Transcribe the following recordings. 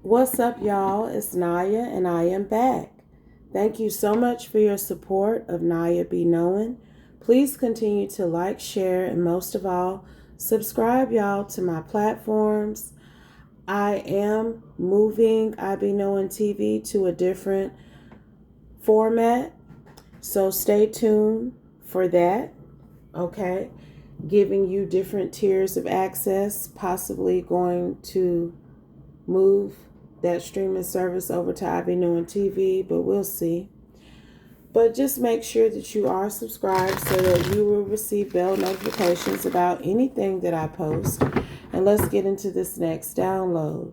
What's up, y'all? It's Naya, and I am back. Thank you so much for your support of Naya Be Knowing. Please continue to like, share, and most of all, subscribe, y'all, to my platforms. I am moving I Be Knowing TV to a different format, so stay tuned for that, okay? Giving you different tiers of access, possibly going to move that streaming service over to I Be Knowing TV, but we'll see. But just make sure that you are subscribed so that you will receive bell notifications about anything that I post. And let's get into this next download.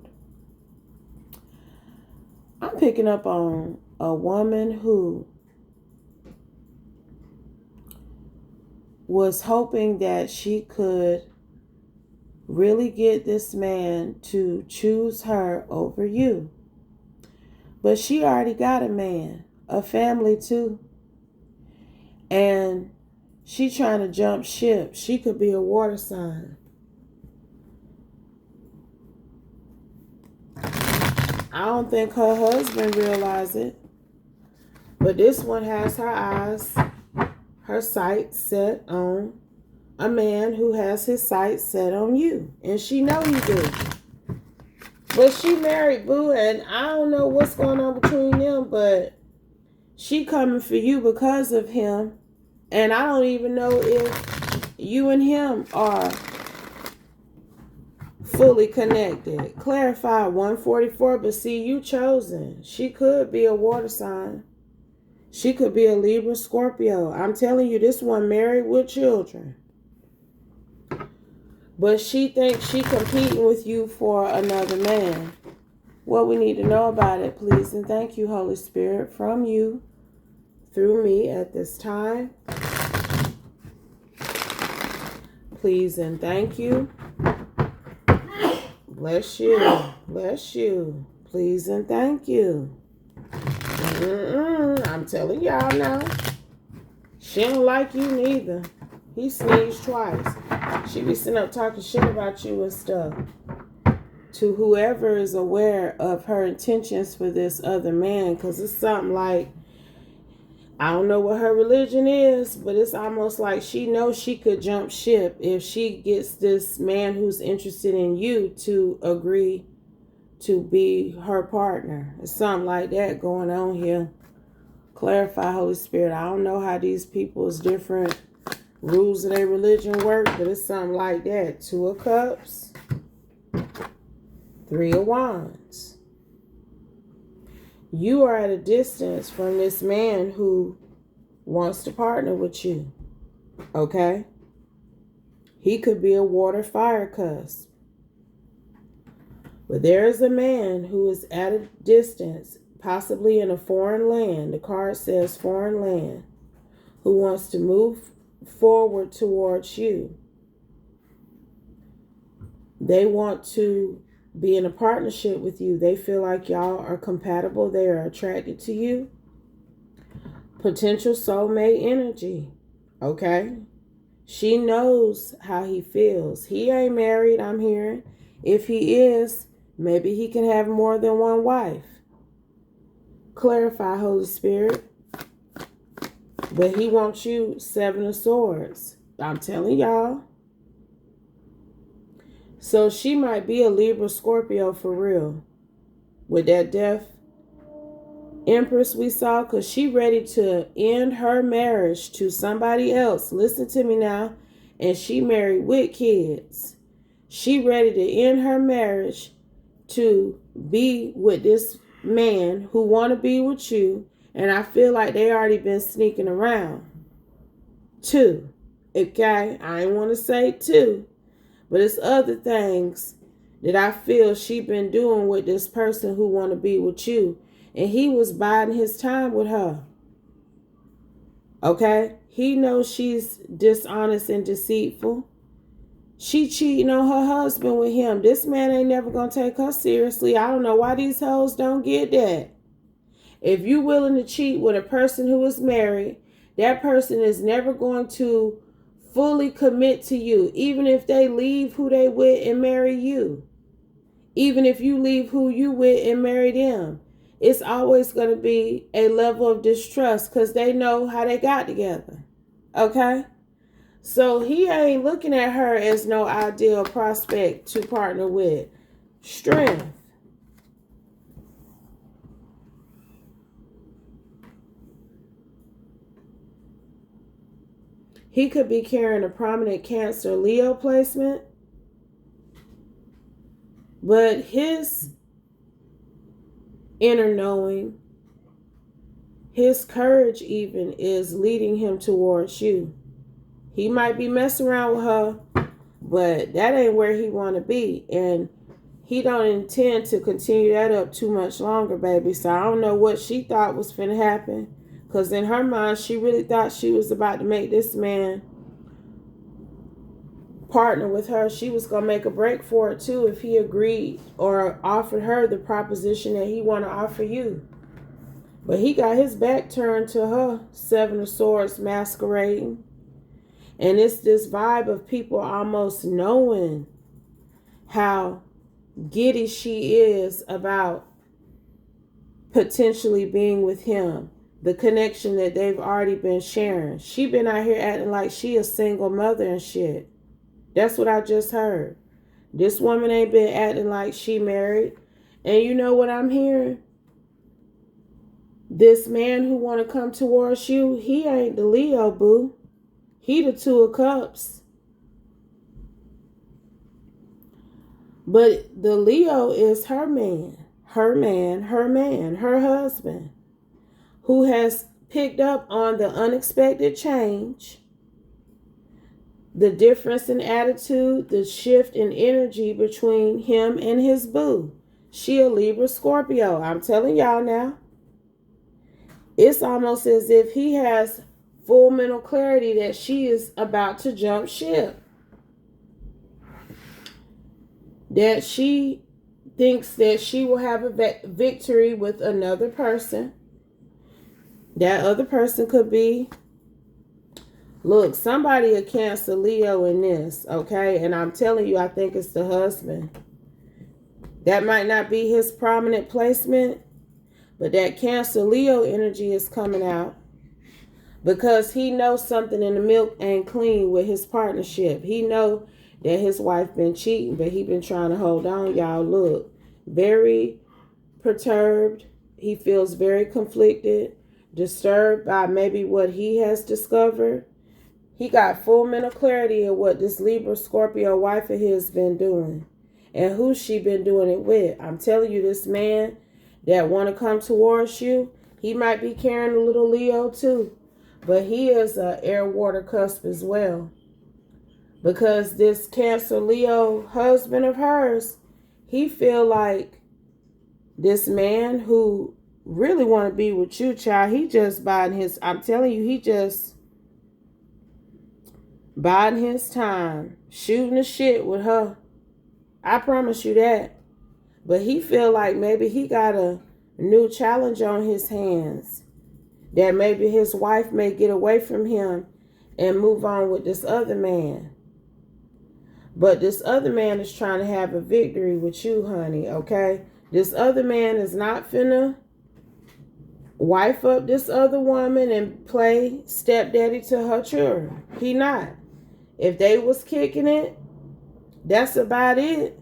I'm picking up on a woman who was hoping that she could really get this man to choose her over you. But she already got a man, a family too. And she trying to jump ship. She could be a water sign. I don't think her husband realized it. But this one has her eyes, her sights set on a man who has his sights set on you. And she know you do. But she married, boo, and I don't know what's going on between them, but she coming for you because of him. And I don't even know if you and him are fully connected. Clarify 144, but see, you chosen. She could be a water sign. She could be a Libra, Scorpio. I'm telling you, this one married with children. But she thinks she competing with you for another man. What we need to know about it, please, and thank you, Holy Spirit, from you, through me at this time. Please and thank you. Bless you. Bless you. Please and thank you. I'm telling y'all now. She don't like you neither. He sneezed twice. She be sitting up talking shit about you and stuff. To whoever is aware of her intentions for this other man, because it's something like, I don't know what her religion is, but it's almost like she knows she could jump ship if she gets this man who's interested in you to agree to be her partner. It's something like that going on here. Clarify, Holy Spirit. I don't know how these people's different rules of their religion work, but it's something like that. 2 of Cups, 3 of Wands. You are at a distance from this man who wants to partner with you. Okay? He could be a water fire cusp. But there is a man who is at a distance, possibly in a foreign land. The card says foreign land, who wants to move forward towards you. They want to be in a partnership with you. They feel like y'all are compatible. They are attracted to you. Potential soulmate energy. Okay? She knows how he feels. He ain't married, I'm hearing. If he is, maybe he can have more than one wife. Clarify, Holy Spirit. But he wants you 7 of Swords. I'm telling y'all. So she might be a Libra, Scorpio for real. With that death Empress we saw, because she ready to end her marriage to somebody else. Listen to me now. And she married with kids. She ready to end her marriage to be with this man who want to be with you. And I feel like they already been sneaking around. 2. Okay? I ain't want to say 2. But it's other things that I feel she been doing with this person who want to be with you. And he was biding his time with her. Okay? He knows she's dishonest and deceitful. She cheating on her husband with him. This man ain't never going to take her seriously. I don't know why these hoes don't get that. If you're willing to cheat with a person who is married, that person is never going to fully commit to you, even if they leave who they with and marry you. Even if you leave who you with and marry them, it's always going to be a level of distrust because they know how they got together. Okay? So he ain't looking at her as no ideal prospect to partner with. Strength. He could be carrying a prominent Cancer Leo placement, but his inner knowing, his courage even, is leading him towards you. He might be messing around with her, but that ain't where he want to be, and he don't intend to continue that up too much longer, baby. So I don't know what she thought was finna happen, because in her mind, she really thought she was about to make this man partner with her. She was gonna make a break for it too if he agreed or offered her the proposition that he want to offer you. But he got his back turned to her. Seven of Swords masquerading. And it's this vibe of people almost knowing how giddy she is about potentially being with him. The connection that they've already been sharing. She been out here acting like she a single mother and shit. That's what I just heard. This woman ain't been acting like she married. And you know what I'm hearing? This man who want to come towards you, he ain't the Leo, boo. He the Two of Cups. But the Leo is her man, her husband, who has picked up on the unexpected change, the difference in attitude, the shift in energy between him and his boo. She a Libra Scorpio. I'm telling y'all now. It's almost as if he has full mental clarity that she is about to jump ship. That she thinks that she will have a victory with another person. That other person could be, look, somebody a Cancer Leo in this, okay? And I'm telling you, I think it's the husband. That might not be his prominent placement, but that Cancer Leo energy is coming out because he knows something in the milk ain't clean with his partnership. He know that his wife been cheating, but he been trying to hold on. Y'all, look, very perturbed. He feels very conflicted, disturbed by maybe what he has discovered. He got full mental clarity of what this Libra Scorpio wife of his been doing and who she been doing it with. I'm telling you, this man that want to come towards you, he might be carrying a little Leo too, but he is a air water cusp as well. Because this Cancer Leo husband of hers, he feel like this man who really want to be with you, child, he just biding his, I'm telling you, he just biding his time, shooting the shit with her. I promise you that. But he feel like maybe he got a new challenge on his hands. That maybe his wife may get away from him and move on with this other man. But this other man is trying to have a victory with you, honey, okay? This other man is not finna wife up this other woman and play stepdaddy to her children. He not. If they was kicking it, that's about it.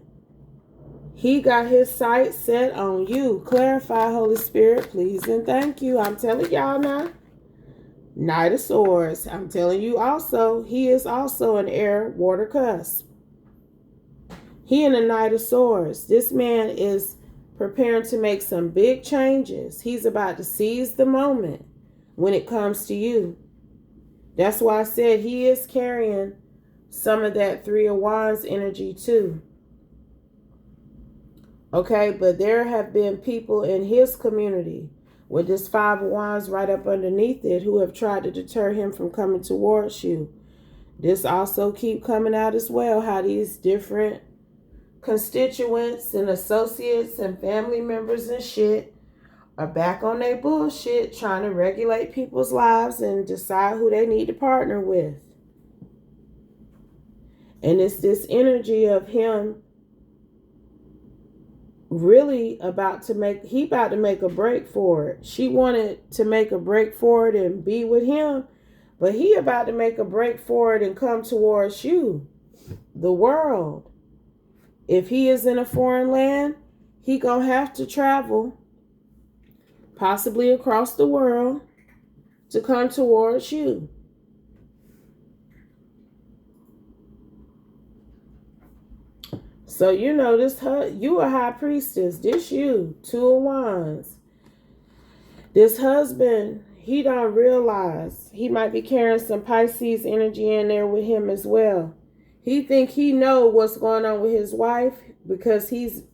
He got his sights set on you. Clarify, Holy Spirit, please and thank you. I'm telling y'all now. Knight of Swords. I'm telling you also, he is also an air water cusp. He in the Knight of Swords. This man is preparing to make some big changes. He's about to seize the moment when it comes to you. That's why I said he is carrying some of that Three of Wands energy too. Okay, but there have been people in his community with this Five of Wands right up underneath it who have tried to deter him from coming towards you. This also keep coming out as well, how these different constituents and associates and family members and shit are back on their bullshit trying to regulate people's lives and decide who they need to partner with. And it's this energy of him really about to make a break for it. She wanted to make a break for it and be with him, but he about to make a break for it and come towards you, the world. If he is in a foreign land, he gonna have to travel, possibly across the world, to come towards you. So you know this, you a high priestess. This you, 2 of Wands. This husband, he don't realize he might be carrying some Pisces energy in there with him as well. He think he know what's going on with his wife because he's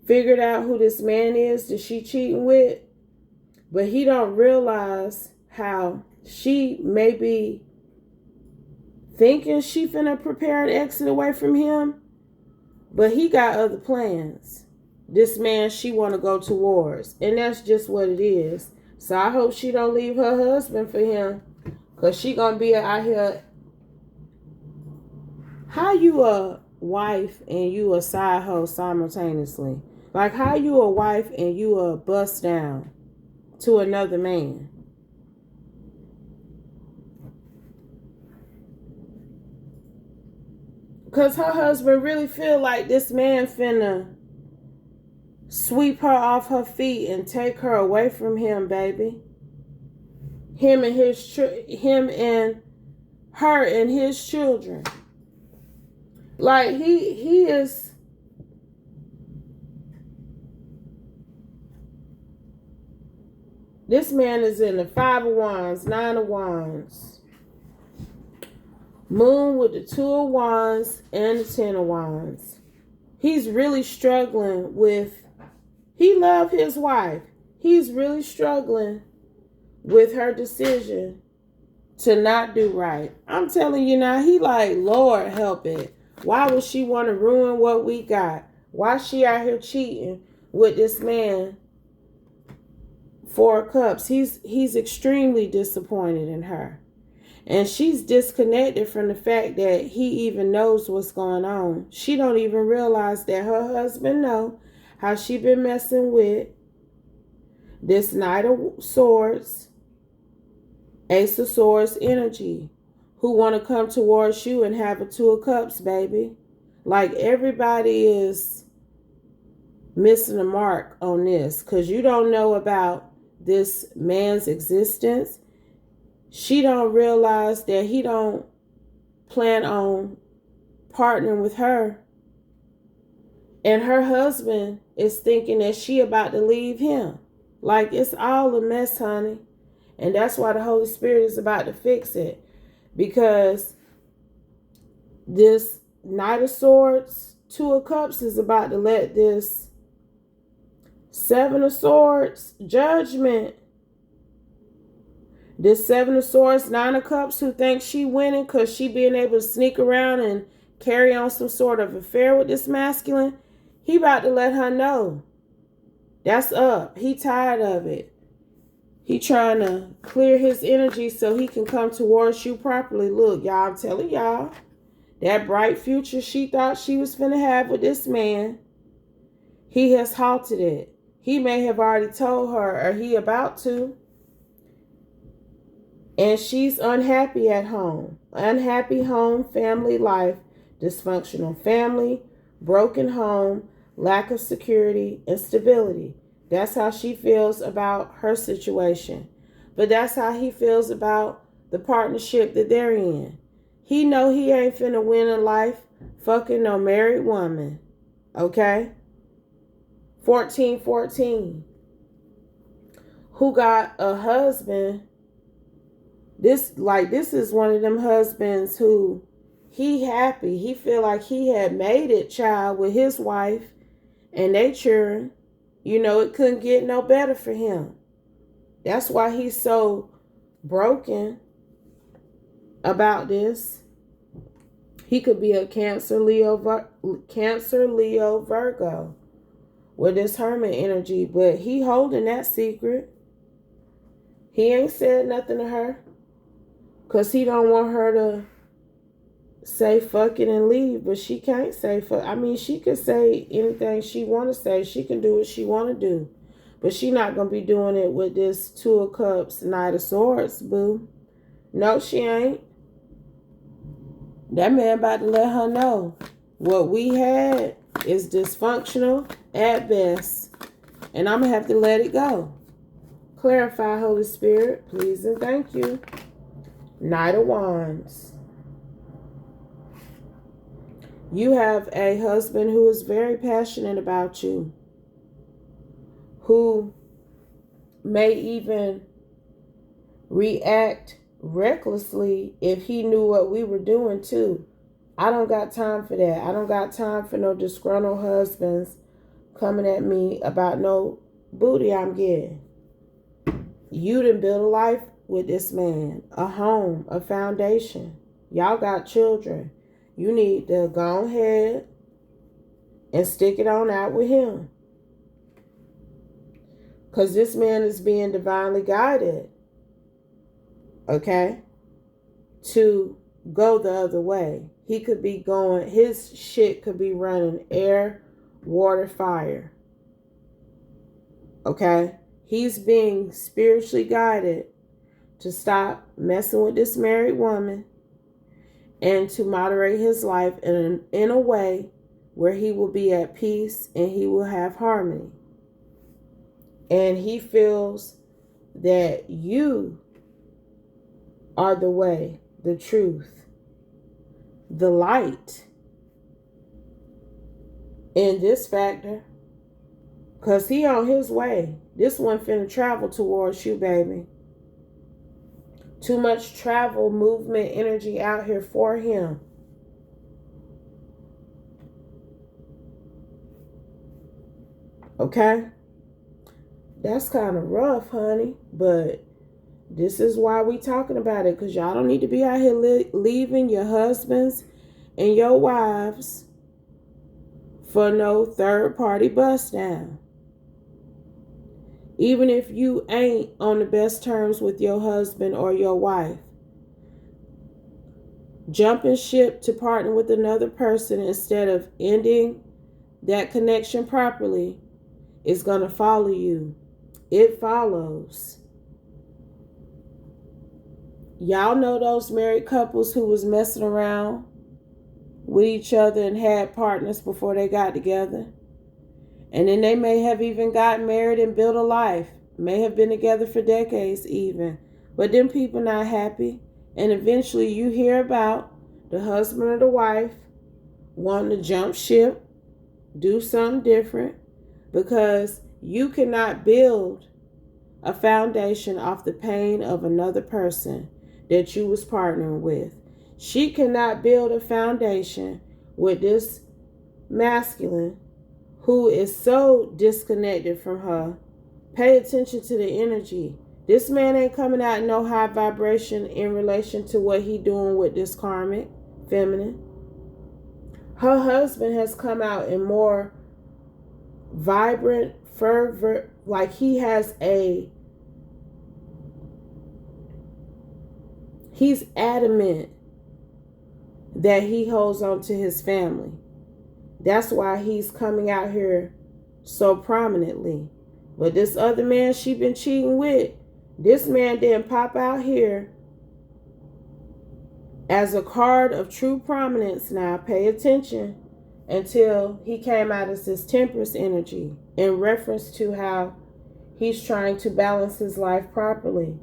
figured out who this man is that she cheating with. But he don't realize how she may be thinking she finna prepare an exit away from him. But he got other plans. This man she want to go towards. And that's just what it is. So I hope she don't leave her husband for him. Because she going to be out here. How you a wife and you a side hoe simultaneously? Like how you a wife and you a bust down to another man? Because her husband really feel like this man finna sweep her off her feet and take her away from him, baby. Him and her and his children. Like he is. This man is in the 5 of Wands, 9 of Wands. Moon with the 2 of Wands and the 10 of Wands. He's really struggling with, he loved his wife. He's really struggling with her decision to not do right. I'm telling you now, he like, Lord help it. Why would she want to ruin what we got? Why she out here cheating with this man? 4 of Cups. He's extremely disappointed in her. And she's disconnected from the fact that he even knows what's going on. She don't even realize that her husband know how she been messing with this Knight of Swords, Ace of Swords energy, who want to come towards you and have a 2 of Cups, baby. Like everybody is missing the mark on this because you don't know about this man's existence. She don't realize that he don't plan on partnering with her. And her husband is thinking that she about to leave him. Like it's all a mess, honey. And that's why the Holy Spirit is about to fix it. Because this Knight of Swords, 2 of Cups is about to let this 7 of Swords, Judgment. This 7 of Swords, 9 of Cups, who thinks she winning because she being able to sneak around and carry on some sort of affair with this masculine. He about to let her know. That's up. He tired of it. He trying to clear his energy so he can come towards you properly. Look, y'all, I'm telling y'all. That bright future she thought she was finna have with this man, he has halted it. He may have already told her, or he about to. And she's unhappy at home. Unhappy home, family life, dysfunctional family, broken home, lack of security and stability. That's how she feels about her situation. But that's how he feels about the partnership that they're in. He know he ain't finna win in life fucking no married woman. Okay? 1414. Who got a husband. This is one of them husbands who he happy. He feel like he had made it, child, with his wife and they children. You know, it couldn't get no better for him. That's why he's so broken about this. He could be a Cancer, Leo, Virgo with this Hermit energy, but he holding that secret. He ain't said nothing to her because he don't want her to say fuck it and leave, but she can't say fuck. I mean, she can say anything she want to say. She can do what she want to do. But she not going to be doing it with this Two of Cups, Knight of Swords, boo. No, she ain't. That man about to let her know what we had is dysfunctional at best. And I'm going to have to let it go. Clarify, Holy Spirit, please and thank you. Knight of Wands. You have a husband who is very passionate about you, who may even react recklessly if he knew what we were doing too. I don't got time for that. I don't got time for no disgruntled husbands coming at me about no booty I'm getting. You done build a life with this man, a home, a foundation. Y'all got children. You need to go ahead and stick it on out with him. Because this man is being divinely guided, okay, to go the other way. He could be going, his shit could be running air, water, fire. Okay? He's being spiritually guided to stop messing with this married woman and to moderate his life in a way where he will be at peace and he will have harmony. And he feels that you are the way, the truth, the light in this factor. Because he on his way. This one finna travel towards you, baby. Too much travel, movement, energy out here for him. Okay? That's kind of rough, honey. But this is why we talking about it. Because y'all don't need to be out here leaving your husbands and your wives for no third-party bust down. Even if you ain't on the best terms with your husband or your wife, jumping ship to partner with another person instead of ending that connection properly is going to follow you. It follows. Y'all know those married couples who was messing around with each other and had partners before they got together? And then they may have even gotten married and built a life. May have been together for decades even. But them people not happy. And eventually you hear about the husband or the wife wanting to jump ship, do something different. Because you cannot build a foundation off the pain of another person that you was partnering with. She cannot build a foundation with this masculine who is so disconnected from her. Pay attention to the energy. This man ain't coming out in no high vibration in relation to what he doing with this karmic feminine. Her husband has come out in more vibrant, fervent, like he's adamant that he holds on to his family. That's why he's coming out here so prominently. But this other man she been cheating with, this man didn't pop out here as a card of true prominence. Now pay attention until he came out as this Temperance energy in reference to how he's trying to balance his life properly.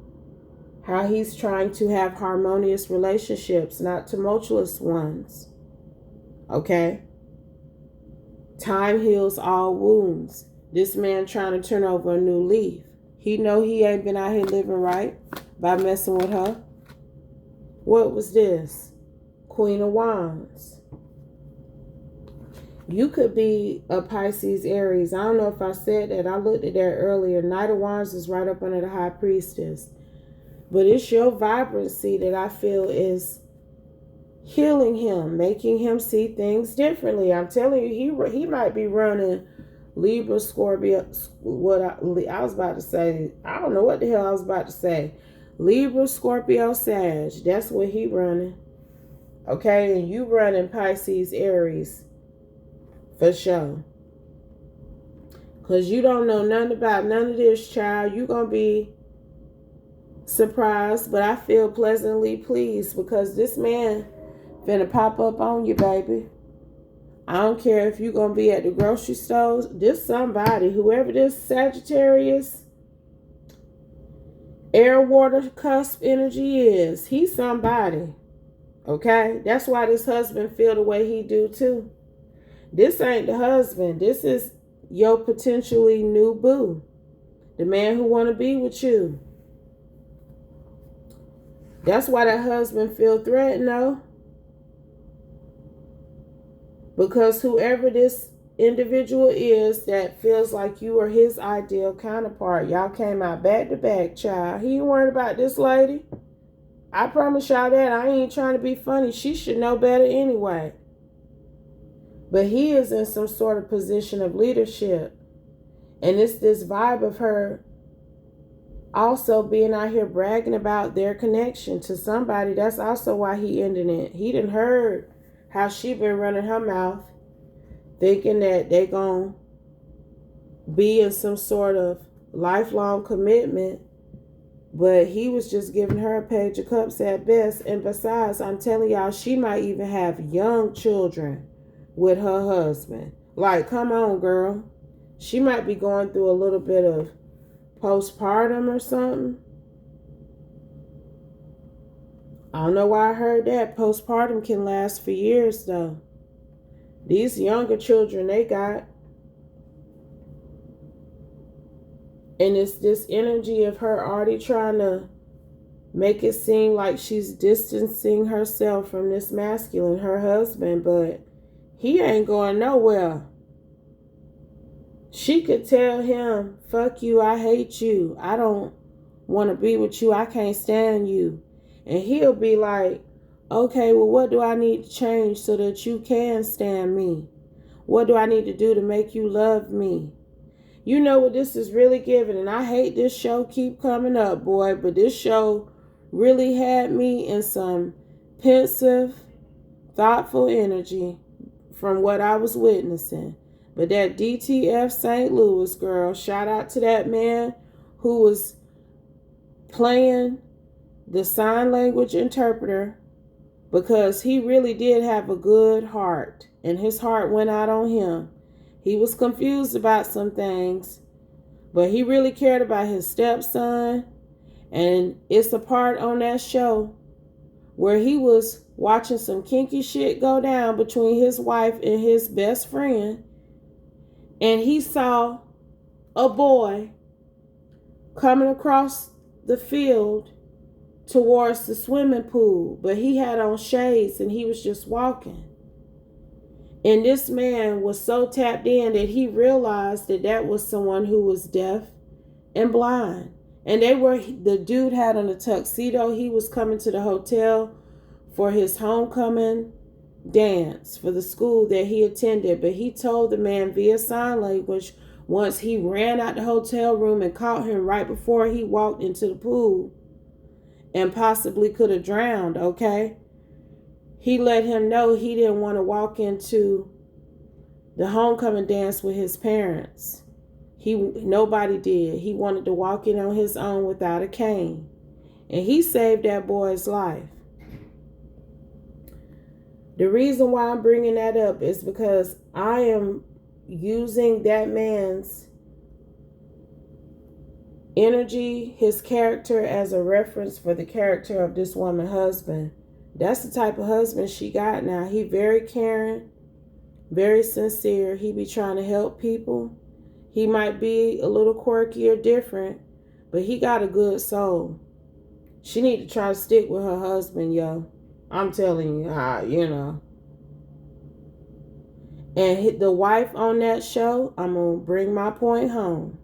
How he's trying to have harmonious relationships, not tumultuous ones. Okay? Time heals all wounds. This man trying to turn over a new leaf. He know he ain't been out here living right by messing with her. What was this? Queen of Wands. You could be a Pisces, Aries. I don't know if I said that. I looked at that earlier. Knight of Wands is right up under the High Priestess. But it's your vibrancy that I feel is healing him, making him see things differently. I'm telling you, he might be running Libra, Scorpio, I was about to say, I don't know what the hell I was about to say. Libra, Scorpio, Sag. That's what he running. Okay, and you running Pisces, Aries for sure. Because you don't know nothing about none of this, child. You going to be surprised, but I feel pleasantly pleased because this man finna pop up on you, baby. I don't care if you're going to be at the grocery stores. This somebody, whoever this Sagittarius, air, water, cusp energy is, he's somebody. Okay? That's why this husband feel the way he do too. This ain't the husband. This is your potentially new boo. The man who want to be with you. That's why that husband feel threatened though. Because whoever this individual is that feels like you are his ideal counterpart, y'all came out back to back, child. He ain't worried about this lady. I promise y'all that. I ain't trying to be funny. She should know better anyway. But he is in some sort of position of leadership. And it's this vibe of her also being out here bragging about their connection to somebody. That's also why he ended it. He done heard how she been running her mouth, thinking that they gonna be in some sort of lifelong commitment. But he was just giving her a page of cups at best. And besides, I'm telling y'all, she might even have young children with her husband. Like, come on, girl. She might be going through a little bit of postpartum or something. I don't know why I heard that. Postpartum can last for years, though. These younger children they got. And it's this energy of her already trying to make it seem like she's distancing herself from this masculine, her husband, but he ain't going nowhere. She could tell him, fuck you, I hate you. I don't want to be with you. I can't stand you. And he'll be like, okay, well, what do I need to change so that you can stand me? What do I need to do to make you love me? You know what this is really giving, and I hate this show keep coming up, boy, but this show really had me in some pensive, thoughtful energy from what I was witnessing. But that DTF St. Louis girl, shout out to that man who was playing the sign language interpreter, because he really did have a good heart, and his heart went out on him. He was confused about some things, but he really cared about his stepson. And it's a part on that show where he was watching some kinky shit go down between his wife and his best friend. And he saw a boy coming across the field towards the swimming pool, but he had on shades and he was just walking. And this man was so tapped in that he realized that that was someone who was deaf and blind. And the dude had on a tuxedo. He was coming to the hotel for his homecoming dance for the school that he attended. But he told the man via sign language once he ran out the hotel room and caught him right before he walked into the pool and possibly could have drowned, okay? He let him know he didn't want to walk into the homecoming dance with his parents. Nobody did. He wanted to walk in on his own without a cane. And he saved that boy's life. The reason why I'm bringing that up is because I am using that man's energy, his character, as a reference for the character of this woman's husband. That's the type of husband she got now. He very caring, very sincere. He be trying to help people. He might be a little quirky or different, but he got a good soul. She need to try to stick with her husband, yo. I'm telling you, you know. And the wife on that show, I'm going to bring my point home.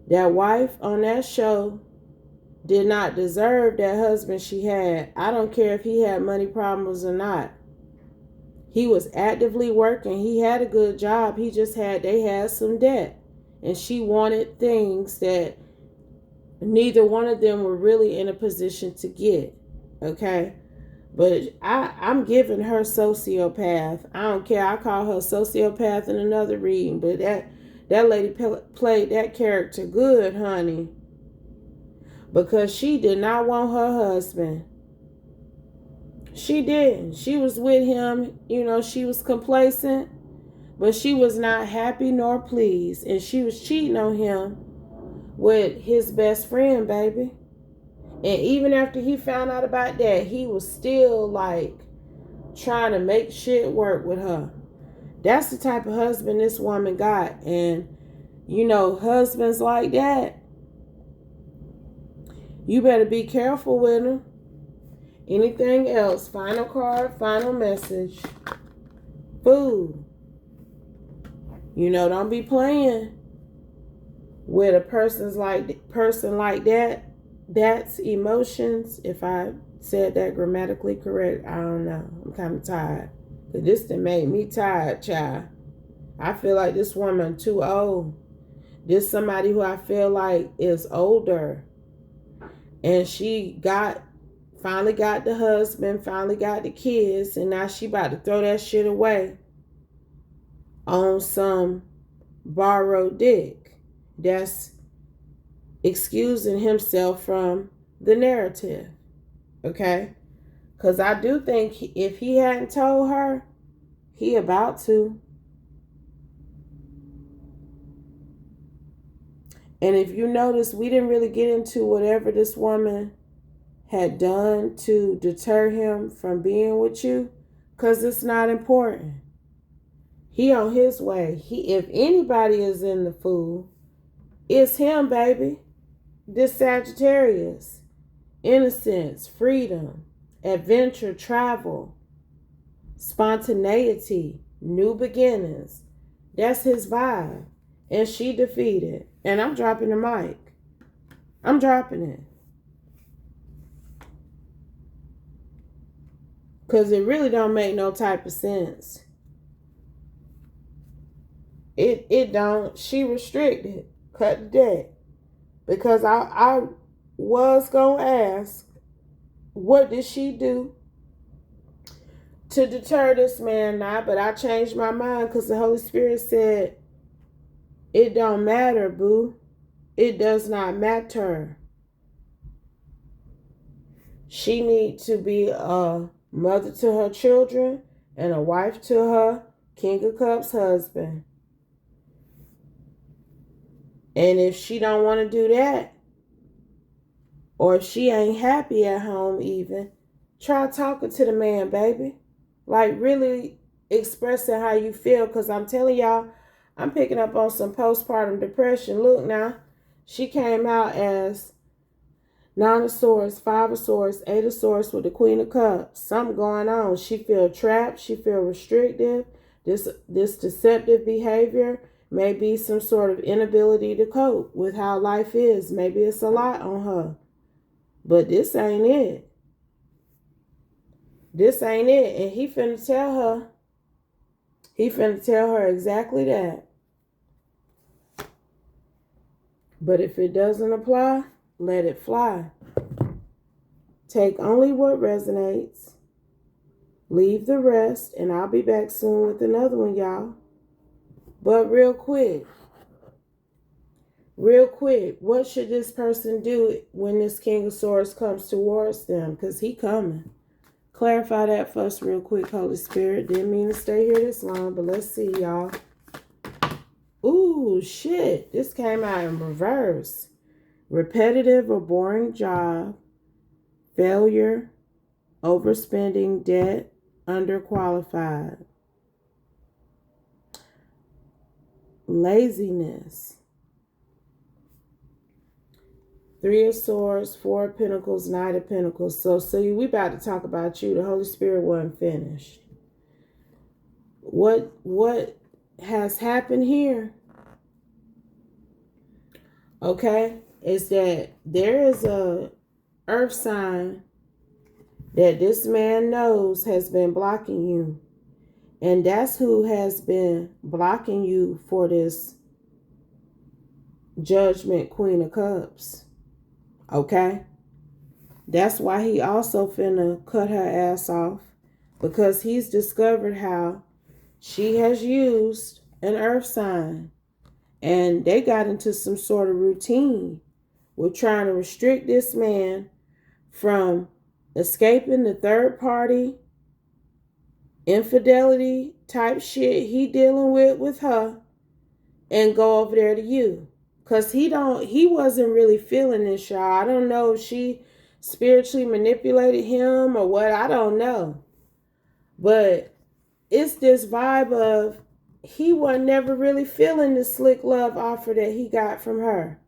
That wife on that show did not deserve that husband she had. I don't care if he had money problems or not. He was actively working. He had a good job. They had some debt. And she wanted things that neither one of them were really in a position to get. Okay? But I'm giving her sociopath. I don't care. I call her sociopath in another reading. But that lady played that character good, honey. Because she did not want her husband. She didn't. She was with him. She was complacent. But she was not happy nor pleased. And she was cheating on him with his best friend, baby. And even after he found out about that, he was still like trying to make shit work with her. That's the type of husband this woman got. And husbands like that, you better be careful with them. Anything else? Final card, final message. Food. Don't be playing with a person like that. That's emotions. If I said that grammatically correct, I don't know. I'm kind of tired. But this done made me tired, child. I feel like this woman too old. This somebody who I feel like is older. And she finally got the husband, finally got the kids, and now she about to throw that shit away on some borrowed dick that's excusing himself from the narrative. Okay? Because I do think if he hadn't told her, he about to. And if you notice, we didn't really get into whatever this woman had done to deter him from being with you, because it's not important. He on his way. If anybody is in the fool, it's him, baby. This Sagittarius. Innocence, freedom, adventure, travel, spontaneity, new beginnings. That's his vibe. And she defeated. And I'm dropping the mic. I'm dropping it. Because it really don't make no type of sense. It don't. She restricted. Cut the deck. Because I was going to ask, what did she do to deter this man now? But I changed my mind because the Holy Spirit said, it don't matter, boo. It does not matter. She needs to be a mother to her children and a wife to her King of Cups husband. And if she don't want to do that, or if she ain't happy at home even, try talking to the man, baby. Like really expressing how you feel. Because I'm telling y'all, I'm picking up on some postpartum depression. Look now, she came out as Nine of Swords, Five of Swords, Eight of Swords with the Queen of Cups. Something going on. She feel trapped. She feel restrictive. This deceptive behavior may be some sort of inability to cope with how life is. Maybe it's a lot on her. But this ain't it. This ain't it. And he finna tell her. He finna tell her exactly that. But if it doesn't apply, let it fly. Take only what resonates. Leave the rest. And I'll be back soon with another one, y'all. But real quick, what should this person do when this King of Swords comes towards them? Because he coming. Clarify that for us real quick, Holy Spirit. Didn't mean to stay here this long, but let's see, y'all. Ooh, shit. This came out in reverse. Repetitive or boring job. Failure. Overspending, debt. Underqualified. Laziness. Three of Swords, Four of Pentacles, Knight of Pentacles. So we about to talk about you. The Holy Spirit wasn't finished. What has happened here, okay, is that there is a earth sign that this man knows has been blocking you. And that's who has been blocking you for this Judgment Queen of Cups. Okay? That's why he also finna cut her ass off, because he's discovered how she has used an earth sign, and they got into some sort of routine with trying to restrict this man from escaping the third party infidelity type shit he dealing with her and go over there to you. Cause he wasn't really feeling this, y'all. I don't know if she spiritually manipulated him or what, I don't know. But it's this vibe of he was never really feeling the slick love offer that he got from her.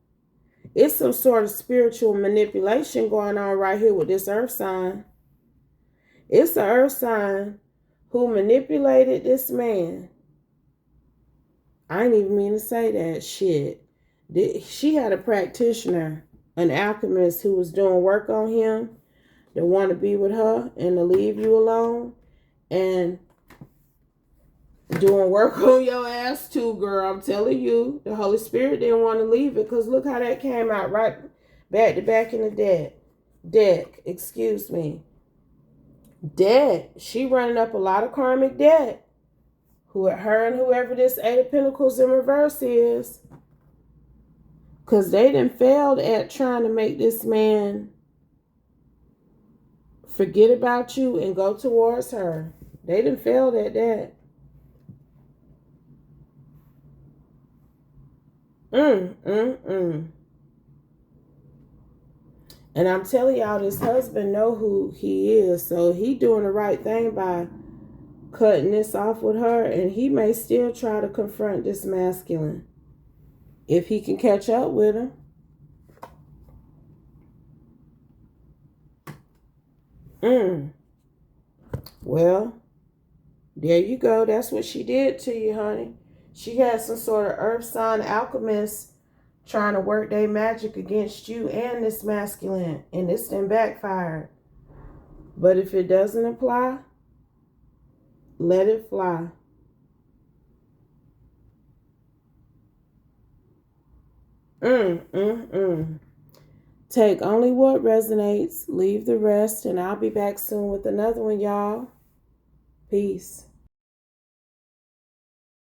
It's some sort of spiritual manipulation going on right here with this earth sign. It's the earth sign who manipulated this man. I didn't even mean to say that shit. She had a practitioner, an alchemist who was doing work on him, that want to be with her and to leave you alone, and doing work on your ass too, girl. I'm telling you, the Holy Spirit didn't want to leave it, because look how that came out right back to back in the deck. Excuse me. Debt. She running up a lot of karmic debt. Her and whoever this Eight of Pentacles in reverse is. Because they done failed at trying to make this man forget about you and go towards her. They done failed at that. And I'm telling y'all, this husband know who he is. So he doing the right thing by cutting this off with her. And he may still try to confront this masculine if he can catch up with him. Well, there you go. That's what she did to you, honey. She had some sort of earth sign alchemist trying to work their magic against you and this masculine. And this then backfired. But if it doesn't apply, let it fly. Take only what resonates, leave the rest, and I'll be back soon with another one, y'all. Peace.